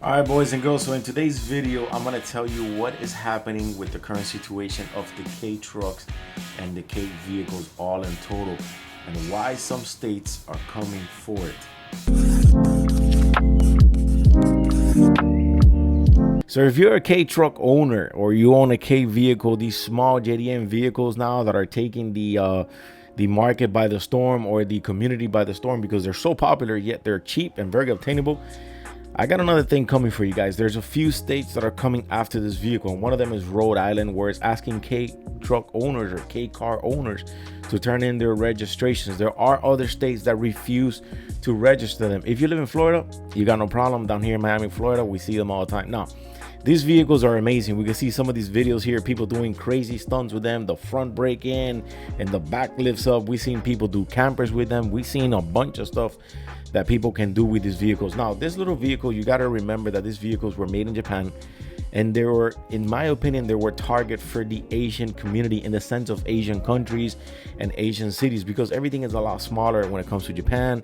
All right, boys and girls, so in today's video I'm going to tell you what is happening with the current situation of the K trucks and the K vehicles all in total, and why some states are coming for it. So if you're a K truck owner or you own a K vehicle, these small JDM vehicles now that are taking the market by the storm, or the community by the storm, because they're so popular yet they're cheap and very obtainable, I got another thing coming for you guys. There's a few states that are coming after this vehicle, and one of them is Rhode Island, where it's asking K truck owners or K car owners to turn in their registrations. There are other states that refuse to register them. If you live in Florida, you got no problem. Down here in Miami, Florida, we see them all the time. Now, these vehicles are amazing. We can see some of these videos here, people doing crazy stunts with them, the front brake in and the back lifts up. We've seen people do campers with them. We've seen a bunch of stuff that people can do with these vehicles. Now, this little vehicle, you got to remember that these vehicles were made in Japan, and they were, in my opinion, they were target for the Asian community, in the sense of Asian countries and Asian cities, because everything is a lot smaller when it comes to Japan,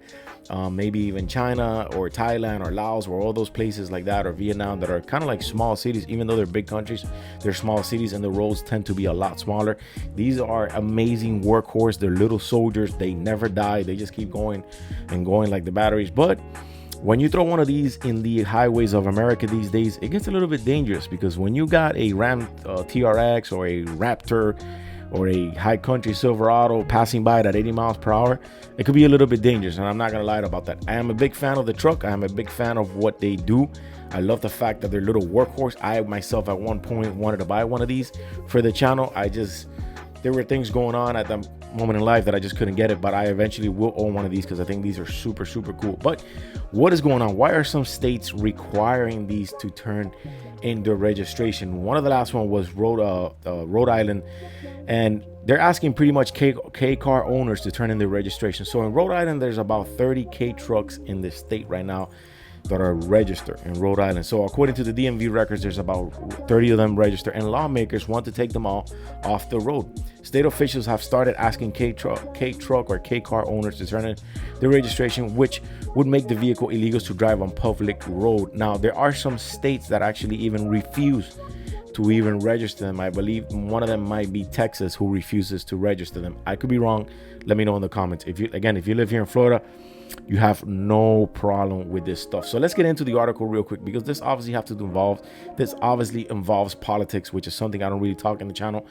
maybe even China or Thailand or Laos, or all those places like that, or Vietnam, that are kind of like small cities. Even though they're big countries, they're small cities, and the roads tend to be a lot smaller. These are amazing workhorse. They're little soldiers. They never die. They just keep going and going like the batteries. But when you throw one of these in the highways of America these days, it gets a little bit dangerous, because when you got a Ram TRX or a Raptor or a high country Silverado passing by at 80 miles per hour, it could be a little bit dangerous. And I'm not gonna lie about that. I am a big fan of the truck. I am a big fan of what they do. I love the fact that they're little workhorse. I myself at one point wanted to buy one of these for the channel. There were things going on at the moment in life that I just couldn't get it, but I eventually will own one of these, because I think these are super cool. But what is going on? Why are some states requiring these to turn in their registration? One of the last one was Rhode Island, and they're asking pretty much K car owners to turn in their registration. So in Rhode Island, there's about 30 K trucks in the state right now that are registered in Rhode Island. So according to the DMV records, there's about 30 of them registered, and lawmakers want to take them all off the road. State officials have started asking K truck or K car owners to turn in their registration, which would make the vehicle illegal to drive on public road. Now, there are some states that actually even refuse to even register them. I believe one of them might be Texas, who refuses to register them. I could be wrong. Let me know in the comments. If you live here in Florida, you have no problem with this stuff. So let's get into the article real quick, because this obviously involves politics, which is something I don't really talk in the channel,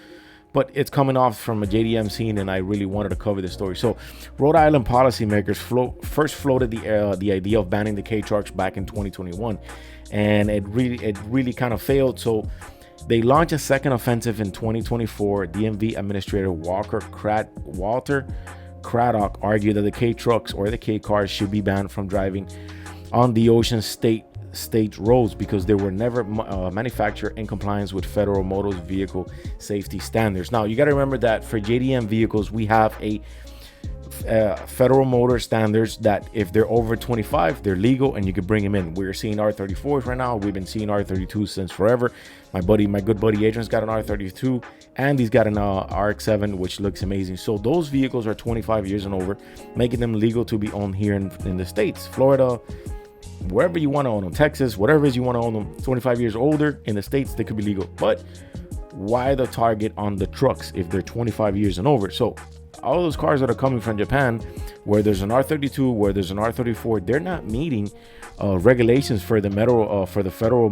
but it's coming off from a JDM scene, and I really wanted to cover this story. So Rhode Island policymakers first floated the idea of banning the K trucks back in 2021, and it really kind of failed. So they launched a second offensive in 2024. DMV Administrator Walter Craddock argued that the K trucks or the K cars should be banned from driving on the Ocean State roads, because they were never manufactured in compliance with federal motor vehicle safety standards. Now, you got to remember that for JDM vehicles, we have a federal motor standards that if they're over 25, they're legal and you can bring them in. We're seeing R34s right now. We've been seeing R32s since forever. My good buddy Adrian's got an R32, and he's got an RX-7, which looks amazing. So those vehicles are 25 years and over, making them legal to be owned here in the States, Florida, wherever you want to own them, Texas, whatever it is you want to own them. 25 years older in the States, they could be legal. But why the target on the trucks if they're 25 years and over? So all those cars that are coming from Japan, where there's an R32, where there's an R34, they're not meeting regulations for the federal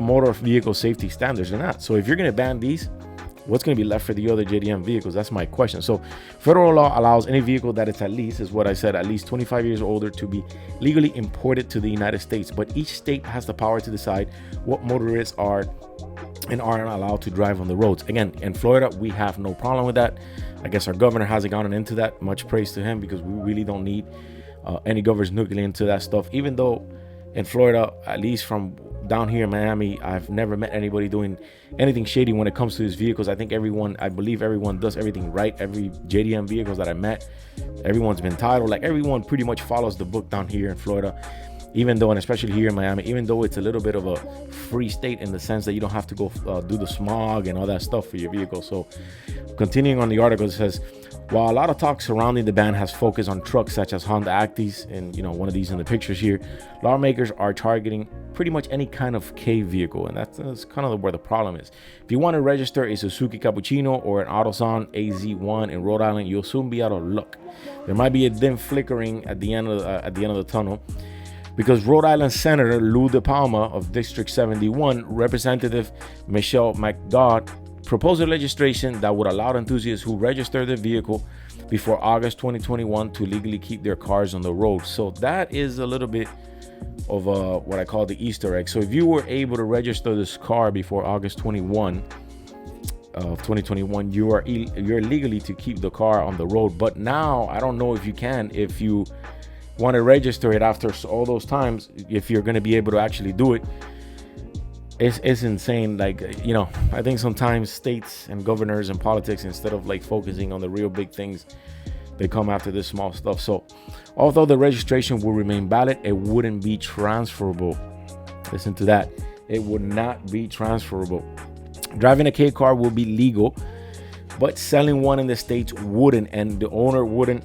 motor vehicle safety standards. They're not. So if you're going to ban these, what's going to be left for the other JDM vehicles? That's my question. So federal law allows any vehicle that is at least 25 years older to be legally imported to the United States, but each state has the power to decide what motorists are and aren't allowed to drive on the roads. Again, in Florida, we have no problem with that. I guess our governor hasn't gone into that. Much praise to him, because we really don't need any governors looking into that stuff. Even though in Florida, at least from down here in Miami, I've never met anybody doing anything shady when it comes to his vehicles. I believe everyone does everything right. Every JDM vehicles that I met, everyone's been titled. Like, everyone pretty much follows the book down here in Florida. Even though, and especially here in Miami, even though it's a little bit of a free state in the sense that you don't have to go do the smog and all that stuff for your vehicle. So continuing on the article, it says While a lot of talk surrounding the ban has focused on trucks such as Honda Actis, and one of these in the pictures here, lawmakers are targeting pretty much any kind of K vehicle, and that's kind of where the problem is. If you want to register a Suzuki Cappuccino or an AutoZone AZ1 in Rhode Island, you'll soon be out of luck. There might be a dim flickering at the end of the tunnel, because Rhode Island Senator Lou DePalma of District 71, Representative Michelle McDodd, proposed a legislation that would allow enthusiasts who register their vehicle before August 2021 to legally keep their cars on the road. So that is a little bit of what I call the Easter egg. So if you were able to register this car before August 21 of 2021, you're legally to keep the car on the road. But now I don't know if you can, if you want to register it after all those times, if you're going to be able to actually do it. It's insane. Like, I think sometimes states and governors and politics, instead of like focusing on the real big things, they come after this small stuff. So although the registration will remain valid, it wouldn't be transferable. Listen to that. It would not be transferable. Driving a K car will be legal, but selling one in the States wouldn't, and the owner wouldn't.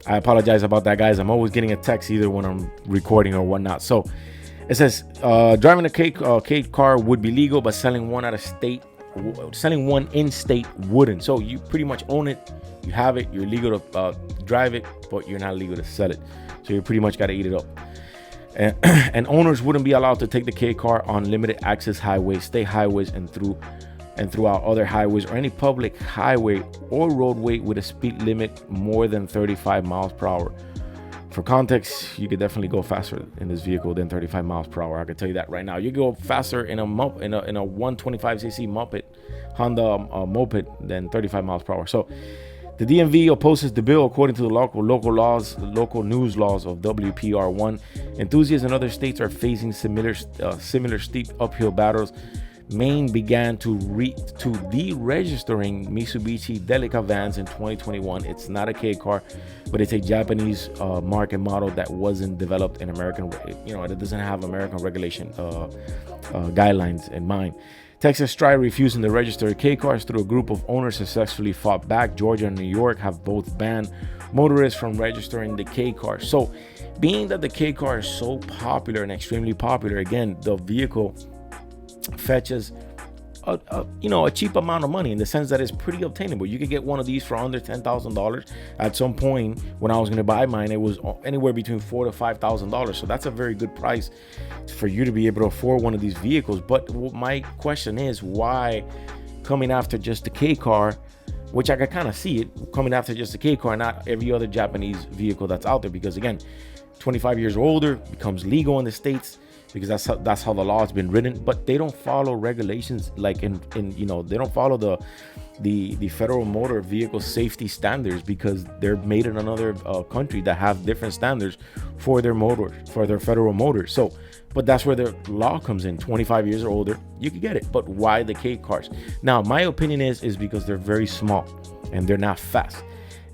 I apologize about that, guys. I'm always getting a text either when I'm recording or whatnot. So it says driving a K car would be legal, but selling one in state wouldn't. So you pretty much own it, you have it, you're legal to drive it, but you're not legal to sell it. So you pretty much got to eat it up. And owners wouldn't be allowed to take the K car on limited access highways, state highways, and throughout other highways or any public highway or roadway with a speed limit more than 35 miles per hour. For context, you could definitely go faster in this vehicle than 35 miles per hour. I can tell you that right now. You go faster in a 125cc Honda moped than 35 miles per hour. So the DMV opposes the bill according to the local news laws of WPR1. Enthusiasts in other states are facing similar steep uphill battles. Maine began to deregistering Mitsubishi Delica vans in 2021. It's not a K car, but it's a Japanese market model that wasn't developed in American. It doesn't have American regulation guidelines in mind. Texas tried refusing to register K cars through a group of owners successfully fought back. Georgia and New York have both banned motorists from registering the K car. So, being that the K car is so popular and extremely popular, again, the vehicle fetches a cheap amount of money, in the sense that it's pretty obtainable. You could get one of these for under $10,000. At some point when I was going to buy mine, it was anywhere between $4,000 to $5,000. So that's a very good price for you to be able to afford one of these vehicles. But my question is, why coming after just the K car, which I could kind of see it coming after just the K car, not every other Japanese vehicle that's out there? Because again, 25 years or older becomes legal in the States, because that's how the law has been written. But they don't follow regulations, like they don't follow the federal motor vehicle safety standards, because they're made in another country that have different standards for their federal motors. So, but that's where the law comes in. 25 years or older, you can get it. But why the K cars? Now, my opinion is because they're very small and they're not fast.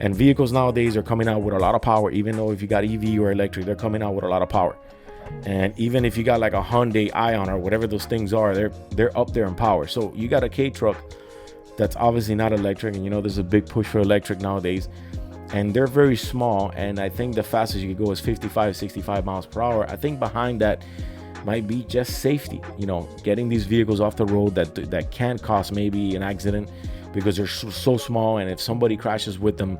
And vehicles nowadays are coming out with a lot of power. Even though if you got EV or electric, they're coming out with a lot of power. And even if you got like a Hyundai Ion or whatever those things are, they're up there in power. So you got a K truck that's obviously not electric, and there's a big push for electric nowadays, and they're very small. And I think the fastest you could go is 55, 65 miles per hour. I think behind that might be just safety, getting these vehicles off the road that can cause maybe an accident, because they're so small, and if somebody crashes with them,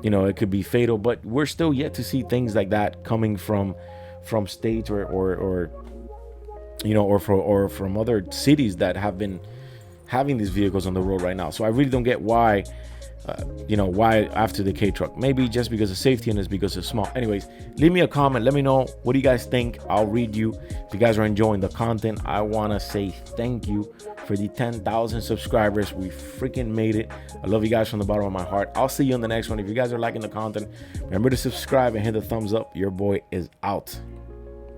it could be fatal. But we're still yet to see things like that coming from states or from other cities that have been having these vehicles on the road right now. So I really don't get why after the K truck. Maybe just because of safety, and it's because it's small. Anyways, leave me a comment. Let me know, what do you guys think? I'll read you. If you guys are enjoying the content, I want to say thank you for the 10,000 subscribers. We freaking made it. I love you guys from the bottom of my heart. I'll see you in the next one. If you guys are liking the content, remember to subscribe and hit the thumbs up. Your boy is out.